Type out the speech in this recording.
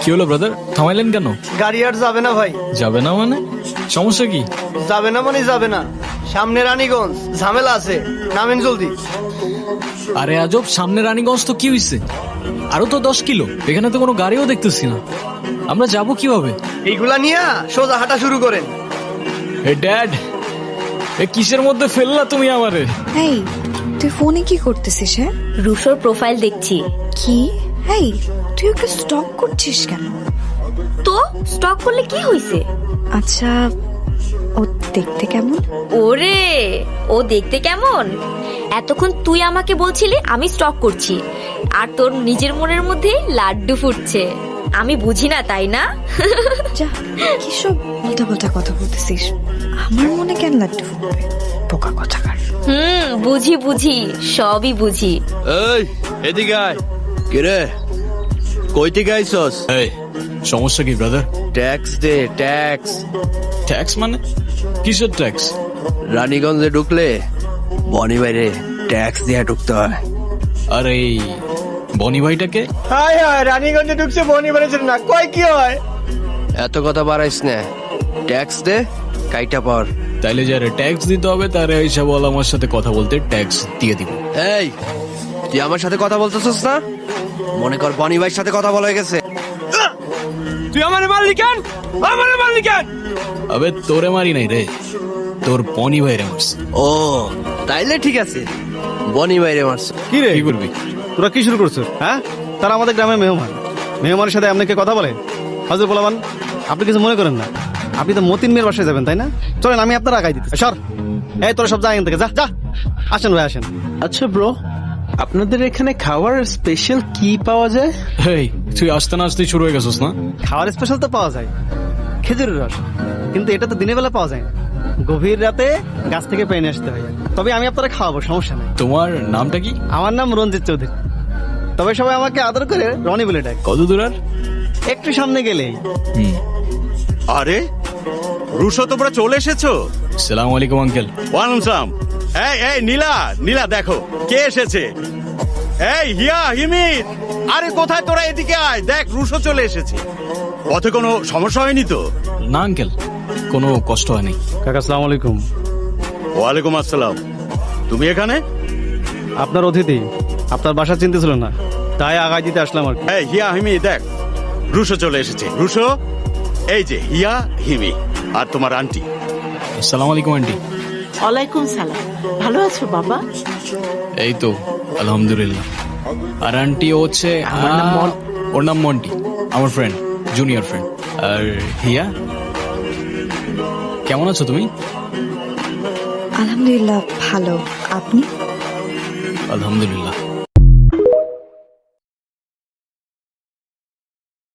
কি হলো ব্রাদার, থামাইলেন কেন? গাড়ি আর যাবে না ভাই। যাবে না মানে? সমস্যা কি? যাবে না মানে যাবে না, সামনে রানীগঞ্জ, ঝামেলা আছে, নামেন জলদি। আরে আজব, সামনে রানীগঞ্জ তো কি হইছে? আরো তো 10 কিলো, এখানে তো কোনো গাড়িও দেখতেছি না। আমরা যাব কিভাবে? এইগুলা নিয়ে সোজা হাঁটা শুরু করেন। হে ড্যাড, এ কিসের মধ্যে ফেললা তুমি আমারে? এই তুই ফোনে কি করতেছিস? হ্যাঁ, রুশোর প্রোফাইল দেখছি। কি? এই তুই ওকে স্টক করছিস কেন? তো স্টক করলে কি হইছে? আচ্ছা, ও দেখতে কেমন? ওরে, ও দেখতে কেমন? এতক্ষণ তুই আমাকে বলছিলি আমি স্টক করছি, আর তোর নিজের মনের মধ্যে লাড্ডু ফুটছে। আমি বুঝি না, তাই না? যা, কি সব উল্টা কথা বলতেছিস? আমার মনে কেন লাড্ডু ফুটবে? বোকা কথাকার। বুঝি বুঝি, সবই বুঝি। এই এদিকে আয়। কিরে, কই থেকে আইছস? এই সমস্যা কি ব্রাদার? ট্যাক্স দে, ট্যাক্স। ট্যাক্স মানে? কিসের ট্যাক্স? রানীগঞ্জে ঢুকলে বনি বাইরে ট্যাক্স দিয়ে ঢুকতে হয়। আরে এই বনি ভাইটাকে? হায় হায়, রানীগঞ্জে ঢুকছে বনি বেড়েছে না, কয় কি হয়? এত কথা বাড়াইস না, ট্যাক্স দে, কাইটা পর। তাইলে যারা ট্যাক্স দিতে হবে তারা হিসাব বল আমার সাথে কথা বলতে ট্যাক্স দিয়ে দিব। এই তুই আমার সাথে কথা বলতেছস না? মনে কর বনি ভাইয়ের সাথে কথা বলা হয়ে গেছে। তুই আমারে মারলি কেন? আমারে মারলি কেন? আবে তোরে মারি নাই রে, তোর বনি ভাইরে মারছি। ও তাইলে ঠিক আছে, বনি বাইরে মারছ। কি রে, কি করবি? তোরা কি শুরু করছো? হ্যাঁ, তারা আমাদের গ্রামের মেহমান। মেহমানের সাথে আপনাকে কথা বলে? হাজুর বলাবান, আপনি কিছু মনে করেন না। আপনি তো মতিন মেয়ের বাসায় যাবেন, তাই না? চলেন, আমি আপনার আগাই দিতে। সর, এই তোরা সব যা এখান থেকে, যা যা। আসেন ভাই, আসেন। আচ্ছা ব্রো, আপনাদের এখানে খাওয়ার স্পেশাল কি পাওয়া যায়? এই তুই আসতে না আসতেই শুরু হয়ে গেছিস না? খাওয়ার স্পেশাল তো পাওয়া যায়, খেজুরের রস, কিন্তু এটা তো দিনের বেলা পাওয়া যায় না। গভীর রাতে গাছ থেকে পেয়ে নিয়ে আসতে হয়। তবে আমি আপনারা খাওয়াবো, সমস্যা নেই। তোমার নামটা কি? আমার নাম রঞ্জিত চৌধুরী, তবে সবাই আমাকে আদর করে রনি বলে ডাকে। কত দূর আর? একটু সামনে গেলেই। আরে রুশো, তোমরা চলে এসেছো? সালাম আলাইকুম আঙ্কেল। ওয়ালাইকুম সালাম। এই এই নীলা, নীলা দেখো কে এসেছে। এই হিয়া, হিমির, আরে কোথায় তোরা? এদিকে আয়, দেখ রুশো চলে এসেছে। পথে কোনো সমস্যা হয়নি তো? না আঙ্কেল, কোনো কষ্ট হয়নি। কাকা আসসালামু আলাইকুম। ওয়ালাইকুম আসসালাম। তুমি এখানে? আপনার অতিথি, আপনার বাসা চিনতে ছিল না, তাই আগাই দিতে আসলাম আর কি। এই হিয়া, হিমি দেখ রুশো চলে এসেছে। রুশো, এই যে হিয়া, হিমি আর তোমার আন্টি। আসসালামু আলাইকুম আন্টি। ওয়ালাইকুম সালাম। ভালো আছো বাবা? এই তো আলহামদুলিল্লাহ। আর আন্টি ও হচ্ছে ওর নাম মন্টি, আমার ফ্রেন্ড, জুনিয়র ফ্রেন্ড। আর হিয়া, কেমন আছো তুমি? আলহামদুলিল্লাহ ভালো, আপনি? আলহামদুলিল্লাহ।